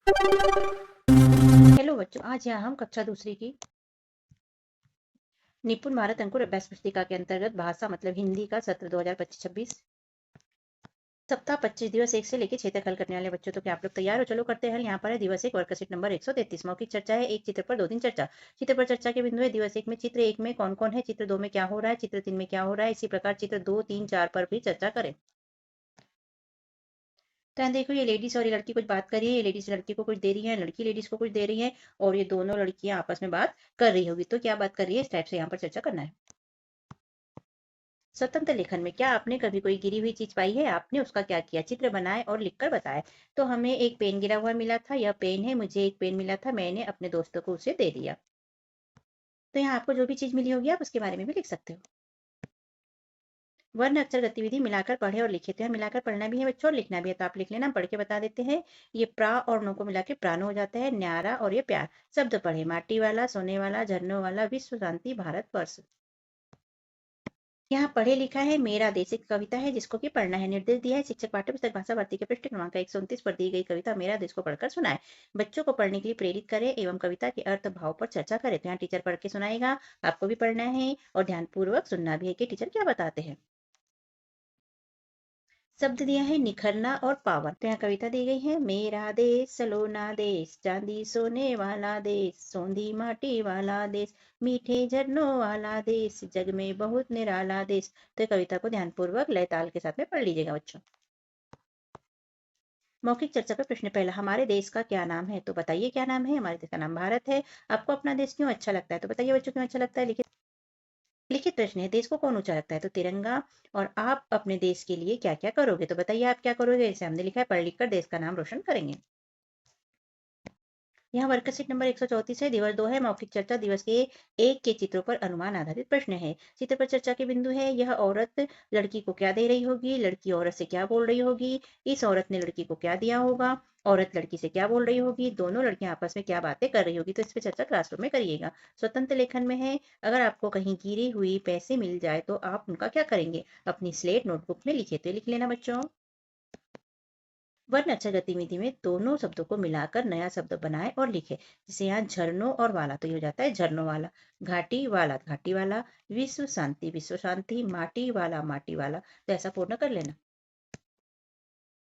Hello बच्चों, आज यहाँ हम कक्षा दूसरी की निपुण भारत अंकुर अभ्यास पुस्तिका के अंतर्गत भाषा मतलब हिंदी का सत्र 2025-26 सप्ताह 25 दिवस 1 से लेकर 6 तक हल करने वाले बच्चों। तो क्या आप लोग तैयार हो? चलो करते हैं हल। यहाँ पर है दिवस 1 वर्कशीट नंबर 133। मौखिक चर्चा है। एक चित्र पर 2 दिन चर्चा। चित्र पर चर्चा के बिंदु है दिवस 1 में चित्र 1 में कौन कौन है, चित्र 2 में क्या हो रहा है, चित्र 3 में क्या हो रहा है, इसी प्रकार चित्र 2, 3, 4 पर भी चर्चा करें। तो यहाँ देखो, ये लेडीज और ये लड़की कुछ बात कर रही है। ये लेडीज लड़की को कुछ दे रही है, लड़की लेडीज को कुछ दे रही है, और ये दोनों लड़कियां आपस में बात कर रही होगी। तो क्या बात कर रही है, इस टाइप से यहाँ पर चर्चा करना है। स्वतंत्र लेखन में क्या आपने कभी कोई गिरी हुई चीज पाई है? आपने उसका क्या किया? चित्र बनाए और लिखकर बताए। तो हमें एक पेन गिरा हुआ मिला था, यह पेन है। मुझे एक पेन मिला था, मैंने अपने दोस्तों को उसे दे दिया। तो यहाँ आपको जो भी चीज मिली होगी आप उसके बारे में भी लिख सकते हो। वर्ण अक्षर गतिविधि मिलाकर पढ़े और लिखे। तो यहाँ मिलाकर पढ़ना भी है बच्चों और लिखना भी है। तो आप लिख लेना, पढ़ के बता देते हैं। ये प्रा और नो को मिला के प्राण हो जाता है, न्यारा और ये प्यार। शब्द पढ़े, माटी वाला, सोने वाला, झरनों वाला, विश्व शांति, भारत वर्ष। यहाँ पढ़े लिखा है मेरा देश, एक कविता है जिसको कि पढ़ना है। निर्देश दिया है शिक्षक पाठ्य पुस्तक भाषा भारती के पृष्ठ क्रमांक 129 पर दी गई कविता मेरा देश को पढ़कर सुनाए। बच्चों को पढ़ने के लिए प्रेरित करें एवं कविता के अर्थ भाव पर चर्चा करें। तो यहाँ टीचर पढ़ के सुनाएगा, आपको भी पढ़ना है और ध्यानपूर्वक सुनना भी है कि टीचर क्या बताते हैं। शब्द दिया है निखरना और पावन। तो यहाँ कविता दी गई है। मेरा देश सलोना देश, चांदी सोने वाला देश, सोंधी माटी वाला देश, मीठे झरनों वाला देश, जग में बहुत निराला देश। तो कविता को ध्यानपूर्वक लय ताल के साथ में पढ़ लीजिएगा बच्चों। मौखिक चर्चा का प्रश्न पहला, हमारे देश का क्या नाम है? तो बताइए क्या नाम है। हमारे देश का नाम भारत है। आपको अपना देश क्यों अच्छा लगता है? तो बताइए बच्चों क्यों अच्छा लगता है। लिखित लिखित प्रश्न है, देश को कौन ऊंचा लगता है? तो तिरंगा। और आप अपने देश के लिए क्या क्या करोगे? तो बताइए आप क्या करोगे। जैसे हमने लिखा है, पढ़ लिख कर देश का नाम रोशन करेंगे। यहाँ वर्कशीट नंबर 134 है। दिवस 2 है मौखिक चर्चा। दिवस के 1 के चित्रों पर अनुमान आधारित प्रश्न है। चित्र पर चर्चा के बिंदु है, यह औरत लड़की को क्या दे रही होगी, लड़की औरत से क्या बोल रही होगी, इस औरत ने लड़की को क्या दिया होगा, औरत लड़की से क्या बोल रही होगी, दोनों लड़कियां आपस में क्या बातें कर रही होगी। तो इस पे चर्चा क्लासरूम में करिएगा। स्वतंत्र लेखन में है, अगर आपको कहीं गिरी हुई पैसे मिल जाए तो आप उनका क्या करेंगे? अपनी स्लेट नोटबुक में लिखे। तो लिख लेना बच्चों। वर्ण अक्षर गतिविधि में दोनों शब्दों को मिलाकर नया शब्द बनाए और लिखे। जैसे यहाँ झरनों और वाला, तो ये हो जाता है झरनों वाला। घाटी वाला, विश्व शांति, माटी वाला। तो ऐसा पूर्ण कर लेना।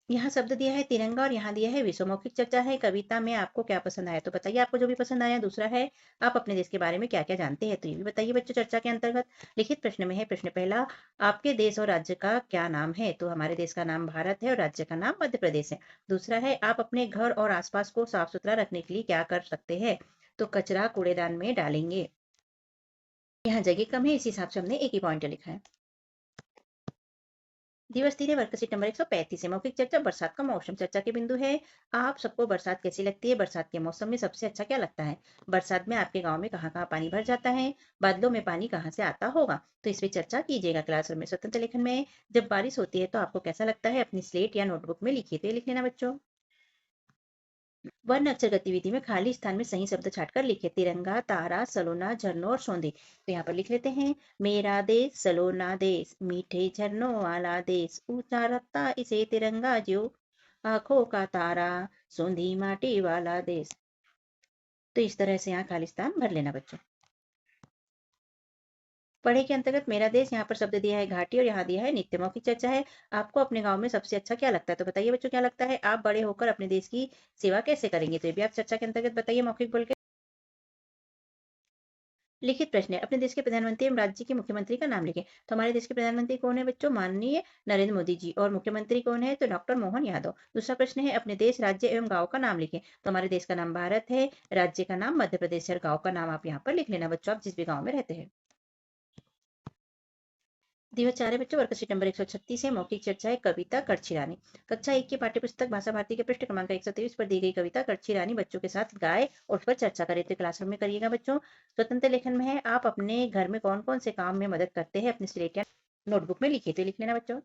यहाँ शब्द दिया है तिरंगा और यहाँ दिया है विश्व। मौखिक चर्चा है, कविता में आपको क्या पसंद आया? तो बताइए आपको जो भी पसंद आया। दूसरा है, आप अपने देश के बारे में क्या क्या जानते हैं? तो ये भी बताइए बच्चों चर्चा के अंतर्गत। लिखित प्रश्न में है प्रश्न पहला, आपके देश और राज्य का क्या नाम है? तो हमारे देश का नाम भारत है और राज्य का नाम मध्य प्रदेश है। दूसरा है, आप अपने घर और आसपास को साफ सुथरा रखने के लिए क्या कर सकते हैं? तो कचरा कूड़ेदान में डालेंगे। यहाँ जगह कम है, इस हिसाब से हमने एक ही पॉइंट लिखा है। दिवस 3 वर्कशीट नंबर 135 है। मौखिक चर्चा, बरसात का मौसम। चर्चा के बिंदु है, आप सबको बरसात कैसी लगती है? बरसात के मौसम में सबसे अच्छा क्या लगता है? बरसात में आपके गांव में कहाँ कहाँ पानी भर जाता है? बादलों में पानी कहाँ से आता होगा? तो इस पे चर्चा कीजिएगा क्लासरूम में। स्वतंत्र लेखन में, जब बारिश होती है तो आपको कैसा लगता है? अपनी स्लेट या नोटबुक में लिखिए। तो ये लिख लेना बच्चों। वर्ण अक्षर गतिविधि में खाली स्थान में सही शब्द छाटकर लिखे। तिरंगा, तारा, सलोना, झरनों और सौंदे। तो यहाँ पर लिख लेते हैं, मेरा देश सलोना देश, मीठे झरनों वाला देश, ऊंचा रखता इसे तिरंगा जो, आंखों का तारा, सोंधी माटी वाला देश। तो इस तरह से यहाँ खाली स्थान भर लेना बच्चों। पढ़े के अंतर्गत मेरा देश, यहाँ पर शब्द दिया है घाटी और यहाँ दिया है नित्य। मौखिक चर्चा है, आपको अपने गांव में सबसे अच्छा क्या लगता है? तो बताइए बच्चों क्या लगता है? आप बड़े होकर अपने देश की सेवा कैसे करेंगे? तो ये भी आप चर्चा के अंतर्गत बताइए मौखिक बोल के। लिखित प्रश्न है, अपने देश के प्रधानमंत्री एवं राज्य के मुख्यमंत्री का नाम लिखें। तो हमारे देश के प्रधानमंत्री कौन है बच्चों? माननीय नरेंद्र मोदी जी। और मुख्यमंत्री कौन है? तो डॉक्टर मोहन यादव। दूसरा प्रश्न है, अपने देश राज्य एवं गांव का नाम लिखें। तो हमारे देश का नाम भारत है, राज्य का नाम मध्य प्रदेश है और गांव का नाम आप यहाँ पर लिख लेना बच्चों, आप जिस भी गाँव में रहते हैं। दिवस 4 है बच्चों, वर्कशीट नंबर 136 है। मौखिक चर्चा है, कविता कड़छी रानी। कक्षा 1 की पाठ्य पुस्तक भाषा भारती के पृष्ठ क्रमांक 123 पर दी गई कविता कड़छी रानी बच्चों के साथ गाए और उस पर चर्चा करें। तो क्लासरूम में करिएगा बच्चों। स्वतंत्र लेखन में है, आप अपने घर में कौन कौन से काम में मदद करते हैं? अपनी स्लेट या नोटबुक में लिखिए। तो लिख लेना बच्चों।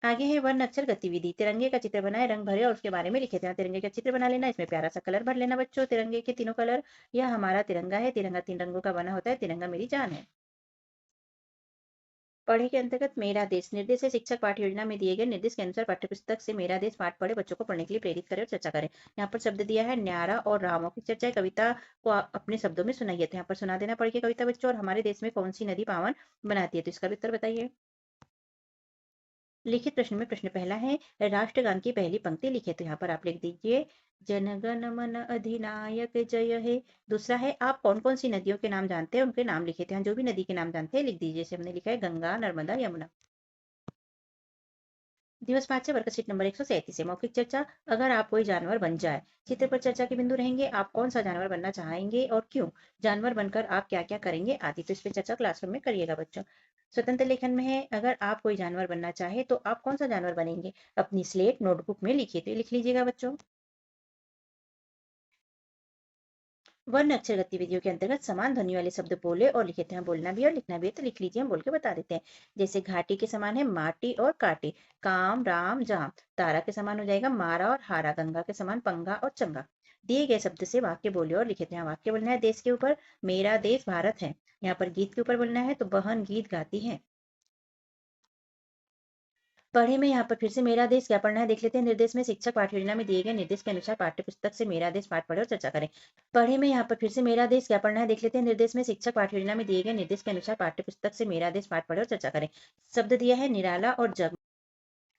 आगे है वर्ण अक्षर गतिविधि। तिरंगे का चित्र बनाए, रंग भरे और उसके बारे में लिखे। तिरंगे का चित्र बना लेना, इसमें प्यारा सा कलर भर लेना बच्चों। तिरंगे के तीनों कलर, यह हमारा तिरंगा है, तिरंगा 3 रंगों का बना होता है, तिरंगा मेरी जान है। पढ़े के अंतर्गत मेरा देश निर्देश है शिक्षक पाठ्य योजना में दिए गए निर्देश के अनुसार पाठ्यपुस्तक से मेरा देश पाठ पढ़े बच्चों को पढ़ने के लिए प्रेरित करें और चर्चा करें। यहाँ पर शब्द दिया है न्यारा और रामों की चर्चा है। कविता को अपने शब्दों में सुनाइए। तो यहाँ पर सुना देना पढ़ के कविता बच्चों। और हमारे देश में कौन सी नदी पावन बनाती है, तो इसका भी उत्तर बताइए। लिखित प्रश्न में प्रश्न पहला है राष्ट्रगान की पहली पंक्ति लिखे, तो यहाँ पर आप लिख दीजिए जनगण मन अधिनायक जय हे। दूसरा है आप कौन कौन सी नदियों के नाम जानते हैं, उनके नाम लिखे, तो यहाँ जो भी नदी के नाम जानते हैं लिख दीजिए। जैसे हमने लिखा है गंगा, नर्मदा, यमुना। दिवस 5 से वर्कशीट नंबर 137 है मौखिक चर्चा। अगर आप कोई जानवर बन जाए, चित्र पर चर्चा के बिंदु रहेंगे। आप कौन सा जानवर बनना चाहेंगे और क्यों, जानवर बनकर आप क्या क्या करेंगे आदि। तो इस पर चर्चा क्लासरूम में करिएगा बच्चों। स्वतंत्र लेखन में है अगर आप कोई जानवर बनना चाहे तो आप कौन सा जानवर बनेंगे, अपनी स्लेट नोटबुक में लिखिए, तो लिख लीजिएगा बच्चों। वर्ण अक्षर गतिविधियों के अंतर्गत समान ध्वनि वाले शब्द बोले और लिखे थे। हम बोलना भी और लिखना भी है, तो लिख लीजिए, हम बोल के बता देते हैं। जैसे घाटी के समान है माटी और काटी, काम राम जाम। तारा के समान हो जाएगा मारा और हारा, गंगा के समान पंगा और चंगा। दिए गए शब्द से वाक्य बोले और लिखे थे। यहाँ वाक्य बोलना है देश के ऊपर, मेरा देश भारत है। यहाँ पर गीत के ऊपर बोलना है, तो बहन गीत गाती है। पढ़े में यहाँ पर फिर से मेरा देश क्या पढ़ना है देख लेते हैं। निर्देश में शिक्षक पाठ्य योजना में दिए गए निर्देश के अनुसार पाठ्यपुस्तक से मेरा देश पाठ पढ़े और चर्चा करें। पढ़े में यहाँ पर फिर से मेरा देश क्या पढ़ना है देख लेते हैं। निर्देश में शिक्षक पाठ्य योजना में दिए गए निर्देश के अनुसार पाठ्यपुस्तक से मेरा देश पाठ पढ़े और चर्चा करें। शब्द दिया है निराला और जग।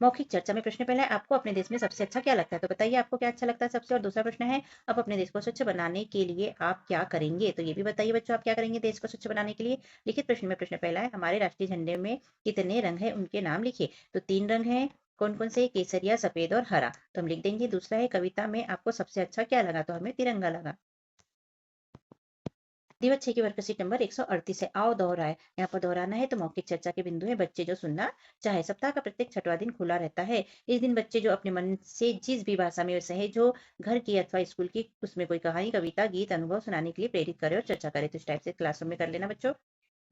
मौखिक चर्चा में प्रश्न पहला है आपको अपने देश में सबसे अच्छा क्या लगता है, तो बताइए आपको क्या अच्छा लगता है सबसे। और दूसरा प्रश्न है आप अपने देश को स्वच्छ बनाने के लिए आप क्या करेंगे, तो ये भी बताइए बच्चों आप क्या करेंगे देश को स्वच्छ बनाने के लिए। लिखित प्रश्न में प्रश्न पहला है हमारे राष्ट्रीय झंडे में कितने रंग है उनके नाम लिखिए, तो 3 रंग है। कौन कौन से, केसरिया, सफेद और हरा, तो हम लिख देंगे। दूसरा है कविता में आपको सबसे अच्छा क्या लगा, तो हमें तिरंगा लगा। दिवस 6 की वर्कशीट नंबर 138 है आओ दोहराए। यहाँ पर दोहराना है तो मौखिक चर्चा के बिंदु है बच्चे जो सुनना चाहे। सप्ताह का प्रत्येक 6वां दिन खुला रहता है। इस दिन बच्चे जो अपने मन से जिस भी भाषा में सहे, जो घर की अथवा स्कूल की, उसमें कोई कहानी, कविता, गीत, अनुभव सुनाने के लिए प्रेरित करे और चर्चा करे। तो इस टाइप से क्लासरूम में कर लेना बच्चों।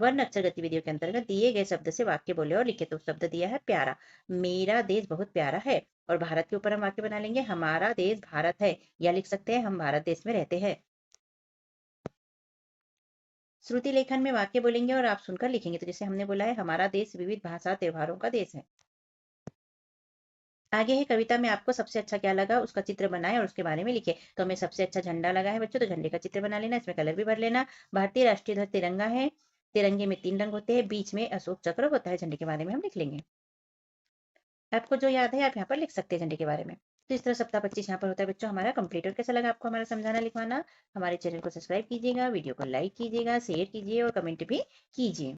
वर्ण अक्षर गतिविधियों के अंतर्गत दिए गए शब्द से वाक्य बोले और लिखे, तो शब्द दिया है प्यारा, मेरा देश बहुत प्यारा है। और भारत के ऊपर हम वाक्य बना लेंगे हमारा देश भारत है, या लिख सकते हैं हम भारत देश में रहते हैं। श्रुति लेखन में वाक्य बोलेंगे और आप सुनकर लिखेंगे, तो जैसे हमने बोला है हमारा देश विविध भाषा त्योहारों का देश है। आगे है कविता में आपको सबसे अच्छा क्या लगा उसका चित्र बनाए और उसके बारे में लिखे, तो हमें सबसे अच्छा झंडा लगा है बच्चों, तो झंडे का चित्र बना लेना, इसमें कलर भी भर लेना। भारतीय राष्ट्रीय ध्वज तिरंगा है, तिरंगे में 3 रंग होते हैं, बीच में अशोक चक्र होता है। झंडे के बारे में हम लिख लेंगे। आपको जो याद है आप यहाँ पर लिख सकते हैं झंडे के बारे में। तो इस तरह सप्ताह 25 यहाँ पर होता है बच्चों हमारा कंप्लीट। और कैसा लगा आपको हमारा समझाना लिखवाना। हमारे चैनल को सब्सक्राइब कीजिएगा, वीडियो को लाइक कीजिएगा, शेयर कीजिए और कमेंट भी कीजिए।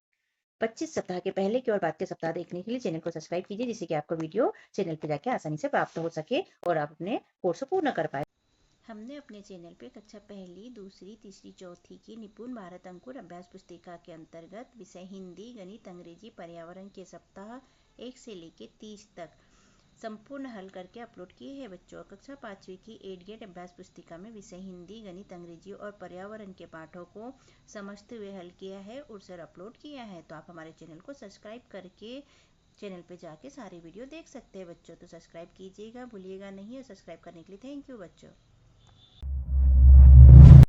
25 सप्ताह के पहले के और बाद के सप्ताह देखने के लिए चैनल को सब्सक्राइब कीजिए, जिससे कि आपको वीडियो चैनल पे जाके आसानी से प्राप्त हो सके और आप अपने कोर्स को पूर्ण कर पाए। हमने अपने चैनल पे कक्षा पहली, दूसरी, तीसरी, चौथी की निपुण भारत अंकुर अभ्यास पुस्तिका के अंतर्गत विषय हिंदी, गणित, अंग्रेजी, पर्यावरण के सप्ताह 1 से लेकर 30 तक संपूर्ण हल करके अपलोड किए हैं बच्चों। कक्षा 5वीं की 8 गेट अभ्यास पुस्तिका में विषय हिंदी, गणित, अंग्रेजी और पर्यावरण के पाठों को समझते हुए हल किया है और सर अपलोड किया है। तो आप हमारे चैनल को सब्सक्राइब करके चैनल पे जाके सारे वीडियो देख सकते हैं बच्चों। तो सब्सक्राइब कीजिएगा, भूलिएगा नहीं। और सब्सक्राइब करने के लिए थैंक यू बच्चों।